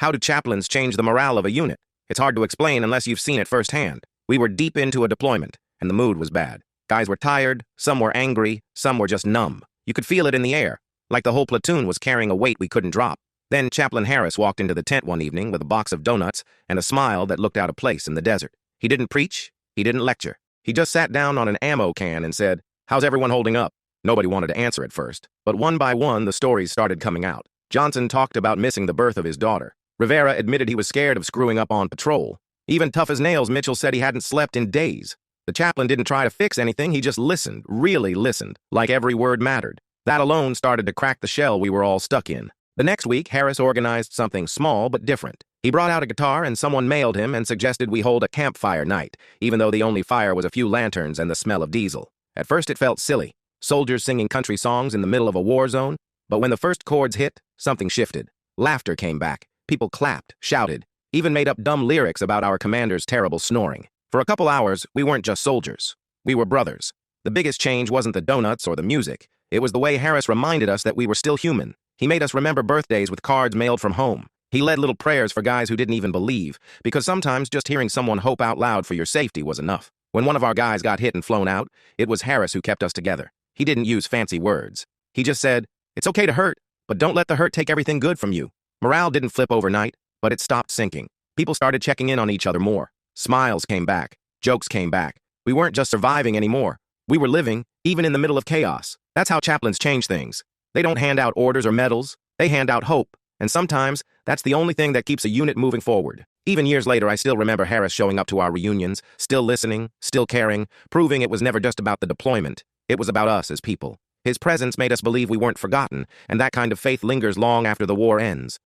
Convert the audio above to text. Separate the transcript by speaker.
Speaker 1: How do chaplains change the morale of a unit? It's hard to explain unless you've seen it firsthand. We were deep into a deployment, and the mood was bad. Guys were tired, some were angry, some were just numb. You could feel it in the air, like the whole platoon was carrying a weight we couldn't drop. Then Chaplain Harris walked into the tent one evening with a box of donuts and a smile that looked out of place in the desert. He didn't preach, he didn't lecture. He just sat down on an ammo can and said, "How's everyone holding up?" Nobody wanted to answer at first, but one by one the stories started coming out. Johnson talked about missing the birth of his daughter. Rivera admitted he was scared of screwing up on patrol. Even tough as nails, Mitchell said he hadn't slept in days. The chaplain didn't try to fix anything, he just listened, really listened, like every word mattered. That alone started to crack the shell we were all stuck in. The next week, Harris organized something small but different. He brought out a guitar and someone mailed him and suggested we hold a campfire night, even though the only fire was a few lanterns and the smell of diesel. At first it felt silly, soldiers singing country songs in the middle of a war zone, but when the first chords hit, something shifted. Laughter came back. People clapped, shouted, even made up dumb lyrics about our commander's terrible snoring. For a couple hours, we weren't just soldiers. We were brothers. The biggest change wasn't the donuts or the music. It was the way Harris reminded us that we were still human. He made us remember birthdays with cards mailed from home. He led little prayers for guys who didn't even believe, because sometimes just hearing someone hope out loud for your safety was enough. When one of our guys got hit and flown out, it was Harris who kept us together. He didn't use fancy words. He just said, "It's okay to hurt, but don't let the hurt take everything good from you." Morale didn't flip overnight, but it stopped sinking. People started checking in on each other more. Smiles came back. Jokes came back. We weren't just surviving anymore. We were living, even in the middle of chaos. That's how chaplains change things. They don't hand out orders or medals. They hand out hope. And sometimes, that's the only thing that keeps a unit moving forward. Even years later, I still remember Harris showing up to our reunions, still listening, still caring, proving it was never just about the deployment. It was about us as people. His presence made us believe we weren't forgotten, and that kind of faith lingers long after the war ends.